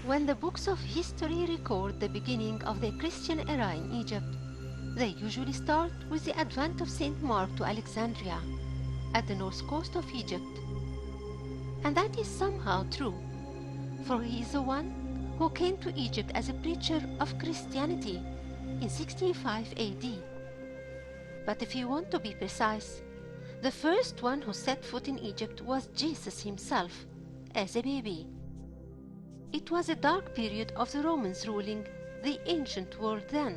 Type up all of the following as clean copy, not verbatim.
When the books of history record the beginning of the Christian era in Egypt, they usually start with the advent of Saint Mark to Alexandria, at the north coast of Egypt. And that is somehow true, for he is the one who came to Egypt as a preacher of Christianity in 65 AD. But if you want to be precise, the first one who set foot in Egypt was Jesus himself, as a baby. It was a dark period of the Romans ruling the ancient world then.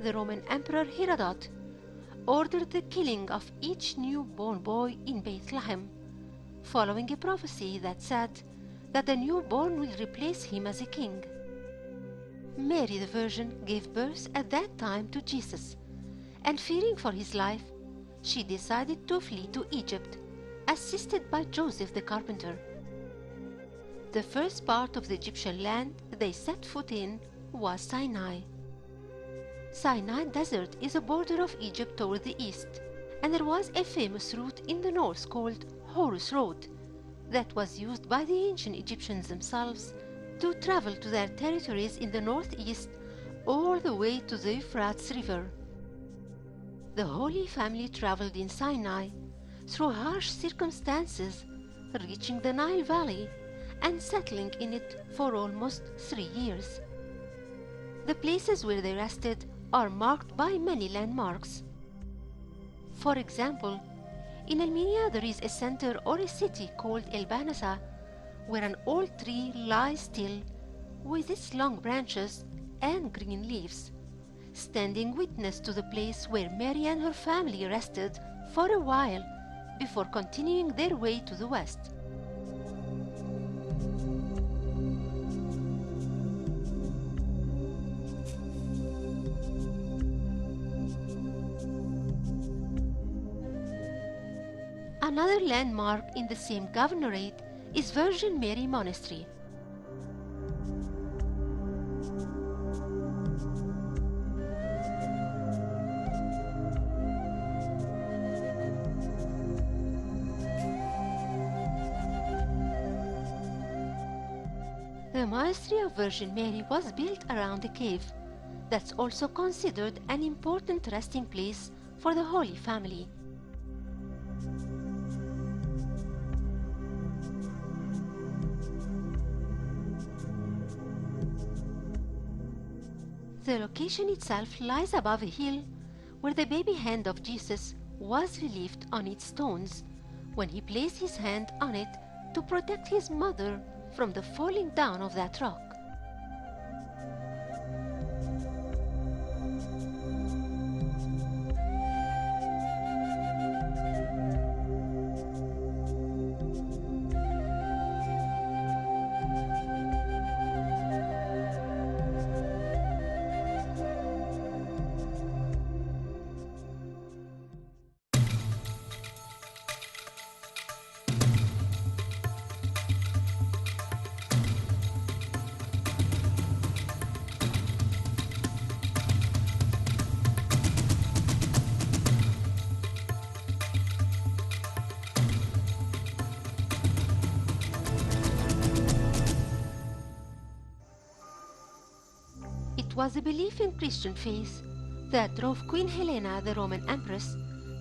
The Roman Emperor Herodot ordered the killing of each newborn boy in Bethlehem, following a prophecy that said that the newborn will replace him as a king. Mary the Virgin gave birth at that time to Jesus, and fearing for his life, she decided to flee to Egypt, assisted by Joseph the carpenter. The first part of the Egyptian land they set foot in was Sinai. Sinai Desert is a border of Egypt toward the east, and there was a famous route in the north called Horus Road that was used by the ancient Egyptians themselves to travel to their territories in the northeast all the way to the Euphrates River. The Holy Family traveled in Sinai through harsh circumstances, reaching the Nile Valley and settling in it for almost 3 years. The places where they rested are marked by many landmarks. For example, in Elminia there is a center or a city called El Banasa, where an old tree lies still with its long branches and green leaves, standing witness to the place where Mary and her family rested for a while before continuing their way to the west. Another landmark in the same governorate is Virgin Mary Monastery. The Monastery of Virgin Mary was built around a cave that's also considered an important resting place for the Holy Family. The location itself lies above a hill where the baby hand of Jesus was relieved on its stones when he placed his hand on it to protect his mother from the falling down of that rock. It was a belief in Christian faith that drove Queen Helena, the Roman Empress,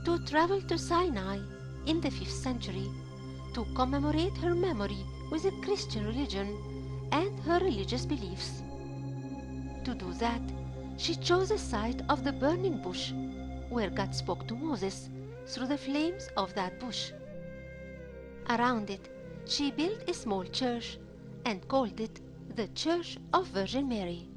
to travel to Sinai in the 5th century to commemorate her memory with the Christian religion and her religious beliefs. To do that, she chose the site of the burning bush, where God spoke to Moses through the flames of that bush. Around it, she built a small church and called it the Church of Virgin Mary.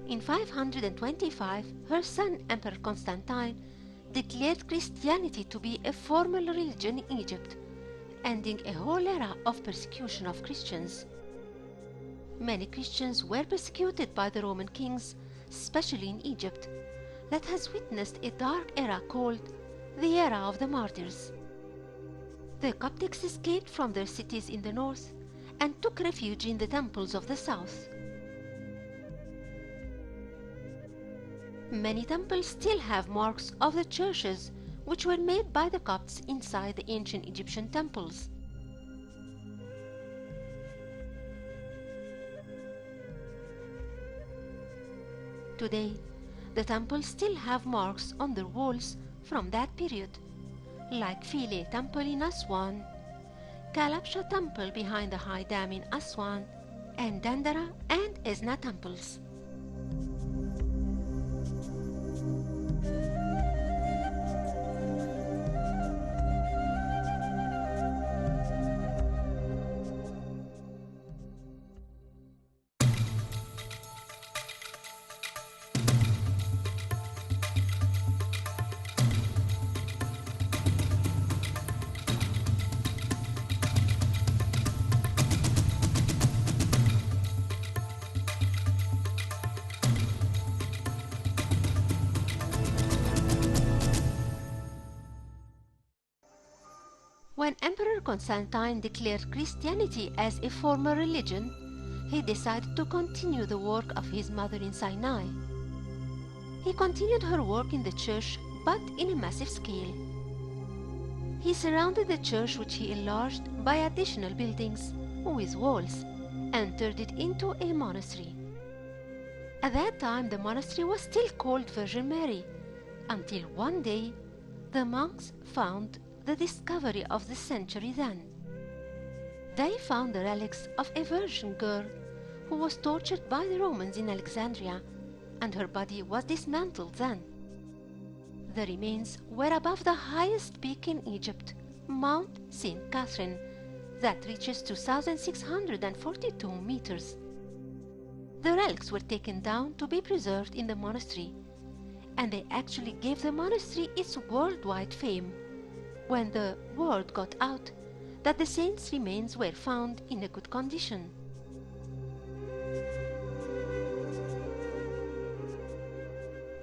In 525, her son Emperor Constantine declared Christianity to be a formal religion in Egypt, ending a whole era of persecution of Christians. Many Christians were persecuted by the Roman kings, especially in Egypt, that has witnessed a dark era called the Era of the Martyrs. The Coptics escaped from their cities in the north and took refuge in the temples of the south. Many temples still have marks of the churches which were made by the Copts inside the ancient Egyptian temples. Today, the temples still have marks on their walls from that period, like Philae Temple in Aswan, Kalabsha Temple behind the High Dam in Aswan, and Dendera and Esna temples. When Emperor Constantine declared Christianity as a formal religion, he decided to continue the work of his mother in Sinai. He continued her work in the church, but in a massive scale. He surrounded the church, which he enlarged by additional buildings with walls, and turned it into a monastery. At that time, the monastery was still called Virgin Mary, until one day the monks found the discovery of the century then. They found the relics of a virgin girl who was tortured by the Romans in Alexandria, and her body was dismantled then. The remains were above the highest peak in Egypt, Mount St. Catherine, that reaches 2,642 meters. The relics were taken down to be preserved in the monastery, and they actually gave the monastery its worldwide fame when the word got out that the saint's remains were found in a good condition.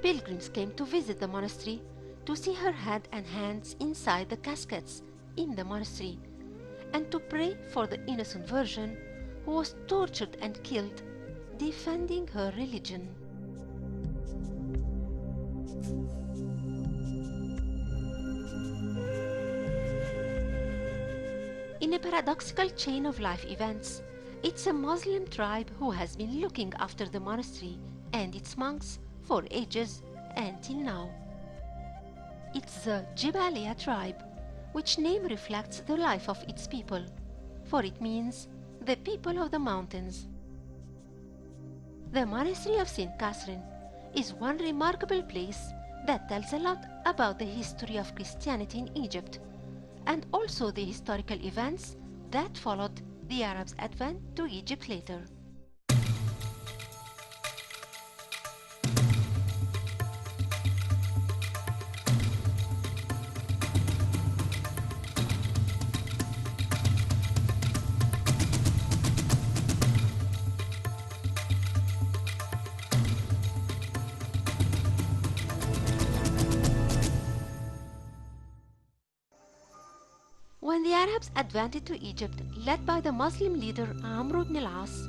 Pilgrims came to visit the monastery to see her head and hands inside the caskets in the monastery, and to pray for the innocent virgin who was tortured and killed, defending her religion. In a paradoxical chain of life events, it's a Muslim tribe who has been looking after the monastery and its monks for ages until now. It's the Jebaliya tribe, which name reflects the life of its people, for it means the people of the mountains. The monastery of St. Catherine is one remarkable place that tells a lot about the history of Christianity in Egypt, and also the historical events that followed the Arabs' advent to Egypt later. When the Arabs advanced to Egypt, led by the Muslim leader Amr ibn al-As,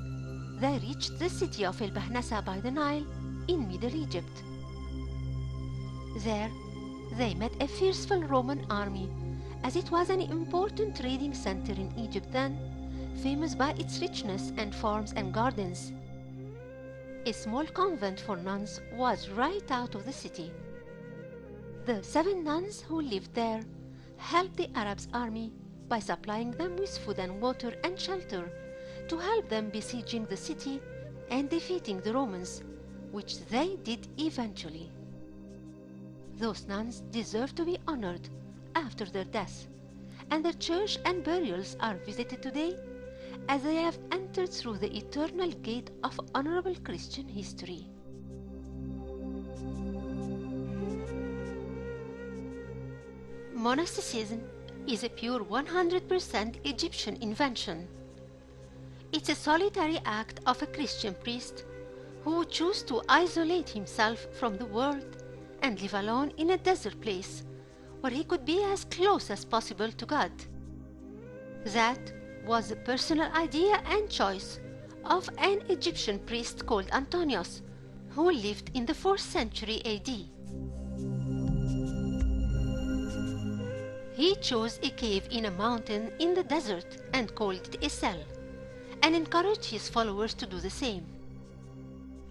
they reached the city of El-Bahnasa by the Nile in Middle Egypt. There, they met a fearful Roman army, as it was an important trading center in Egypt then, famous by its richness and farms and gardens. A small convent for nuns was right out of the city. The 7 nuns who lived there helped the Arabs' army by supplying them with food and water and shelter to help them besieging the city and defeating the Romans, which they did eventually. Those nuns deserve to be honored after their death, and their church and burials are visited today as they have entered through the eternal gate of honorable Christian history. Monasticism is a pure 100% Egyptian invention. It's a solitary act of a Christian priest who would choose to isolate himself from the world and live alone in a desert place where he could be as close as possible to God. That was the personal idea and choice of an Egyptian priest called Antonius, who lived in the 4th century AD. He chose a cave in a mountain in the desert and called it a cell, and encouraged his followers to do the same.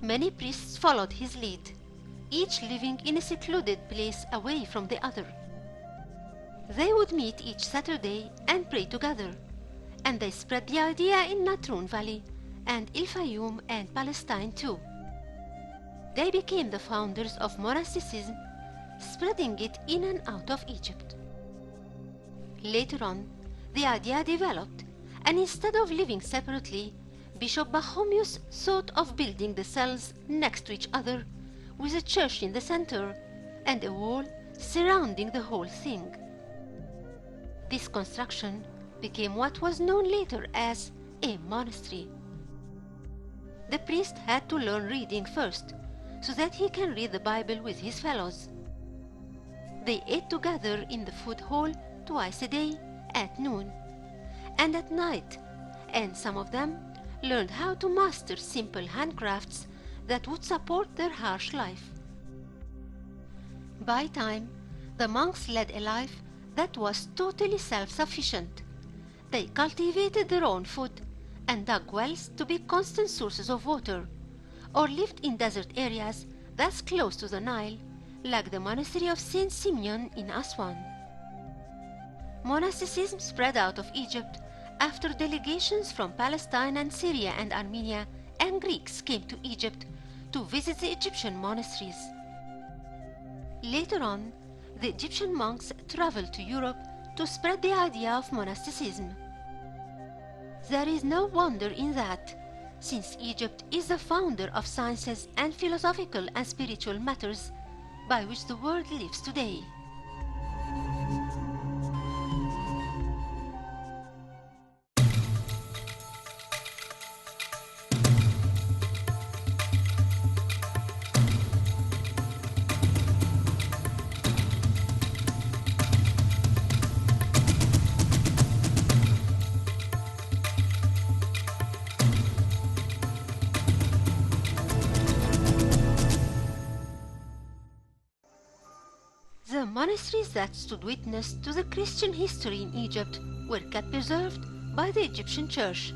Many priests followed his lead, each living in a secluded place away from the other. They would meet each Saturday and pray together, and they spread the idea in Natrun Valley and El Fayoum and Palestine too. They became the founders of monasticism, spreading it in and out of Egypt. Later on, the idea developed, and instead of living separately, Bishop Pachomius thought of building the cells next to each other, with a church in the center and a wall surrounding the whole thing. This construction became what was known later as a monastery. The priest had to learn reading first, so that he can read the Bible with his fellows. They ate together in the food hall twice a day, at noon and at night, and some of them learned how to master simple handcrafts that would support their harsh life. By time, the monks led a life that was totally self-sufficient. They cultivated their own food and dug wells to be constant sources of water, or lived in desert areas thus close to the Nile, like the monastery of Saint Simeon in Aswan. Monasticism spread out of Egypt after delegations from Palestine and Syria and Armenia and Greeks came to Egypt to visit the Egyptian monasteries. Later on, the Egyptian monks traveled to Europe to spread the idea of monasticism. There is no wonder in that, since Egypt is the founder of sciences and philosophical and spiritual matters by which the world lives today. The monasteries that stood witness to the Christian history in Egypt were kept preserved by the Egyptian Church,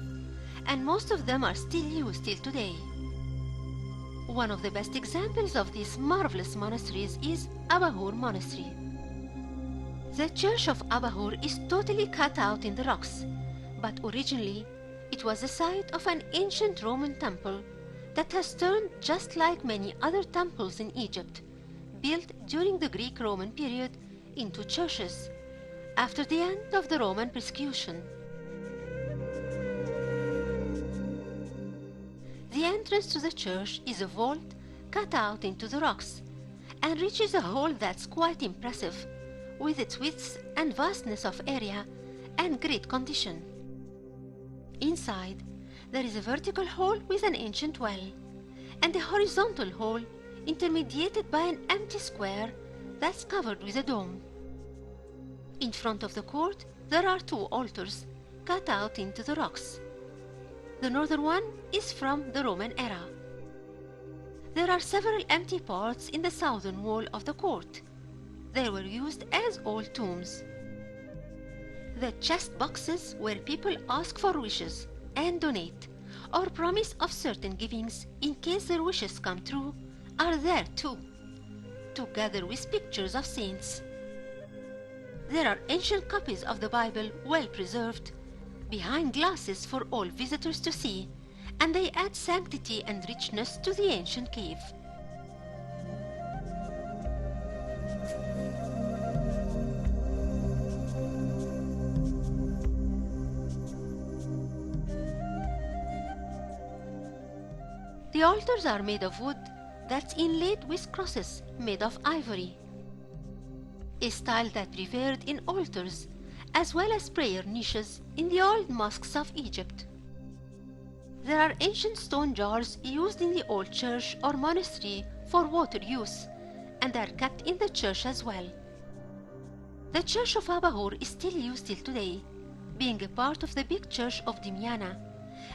and most of them are still used till today. One of the best examples of these marvelous monasteries is Abahur Monastery. The church of Abahur is totally cut out in the rocks, but originally it was the site of an ancient Roman temple that has turned just like many other temples in Egypt, built during the Greek-Roman period, into churches after the end of the Roman persecution. The entrance to the church is a vault cut out into the rocks and reaches a hall that's quite impressive, with its width and vastness of area and great condition. Inside, there is a vertical hall with an ancient well, and a horizontal hall intermediated by an empty square that's covered with a dome. In front of the court, there are two altars cut out into the rocks. The northern one is from the Roman era. There are several empty parts in the southern wall of the court. They were used as old tombs. The chest boxes where people ask for wishes and donate, or promise of certain givings in case their wishes come true, are there too, together with pictures of saints. There are ancient copies of the Bible well preserved, behind glasses for all visitors to see, and they add sanctity and richness to the ancient cave. The altars are made of wood that's inlaid with crosses made of ivory, a style that prevailed in altars as well as prayer niches in the old mosques of Egypt. There are ancient stone jars used in the old church or monastery for water use, and are kept in the church as well. The church of Abahur is still used till today, being a part of the big church of Dimiana,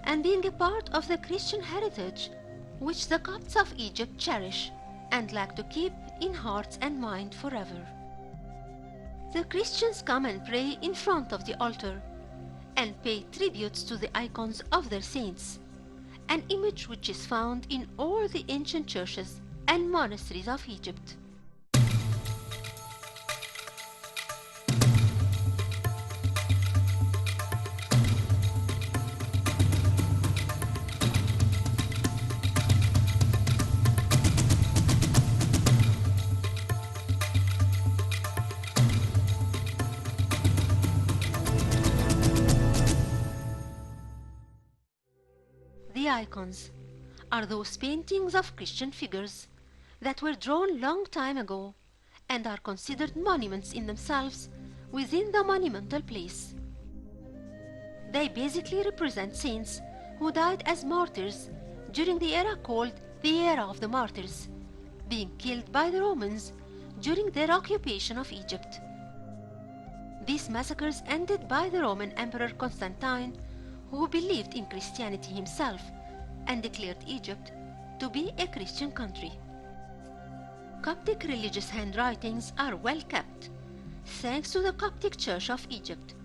and being a part of the Christian heritage which the Copts of Egypt cherish and like to keep in hearts and mind forever. The Christians come and pray in front of the altar and pay tributes to the icons of their saints, an image which is found in all the ancient churches and monasteries of Egypt. The icons are those paintings of Christian figures that were drawn long time ago and are considered monuments in themselves within the monumental place. They basically represent saints who died as martyrs during the era called the Era of the Martyrs, being killed by the Romans during their occupation of Egypt. These massacres ended by the Roman Emperor Constantine, who believed in Christianity himself and declared Egypt to be a Christian country. Coptic religious handwritings are well kept, thanks to the Coptic Church of Egypt.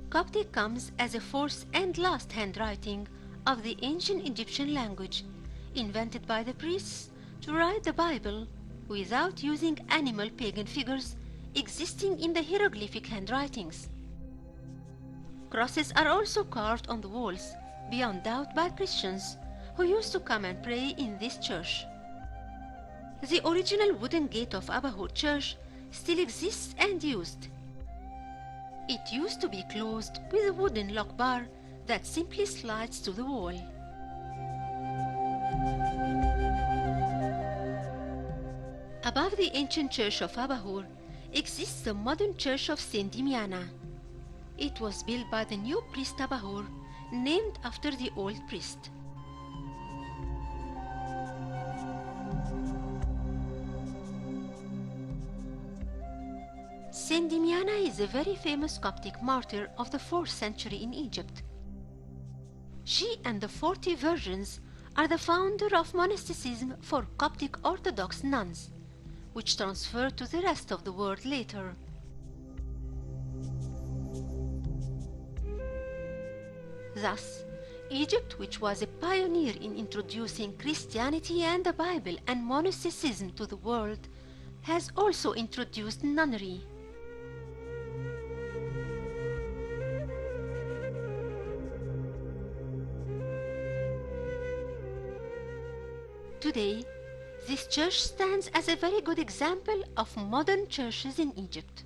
Coptic comes as a fourth and last handwriting of the ancient Egyptian language, invented by the priests to write the Bible without using animal pagan figures existing in the hieroglyphic handwritings. Crosses are also carved on the walls, beyond doubt by Christians who used to come and pray in this church. The original wooden gate of Abahur Church still exists and used. It used to be closed with a wooden lock bar that simply slides to the wall. Above the ancient church of Abahur exists the modern church of Saint Dimiana. It was built by the new priest Abahur, named after the old priest. Saint Dimiana is a very famous Coptic martyr of the 4th century in Egypt. She and the 40 virgins are the founder of monasticism for Coptic Orthodox nuns, which transferred to the rest of the world later. Thus, Egypt, which was a pioneer in introducing Christianity and the Bible and monasticism to the world, has also introduced nunnery. Today, this church stands as a very good example of modern churches in Egypt.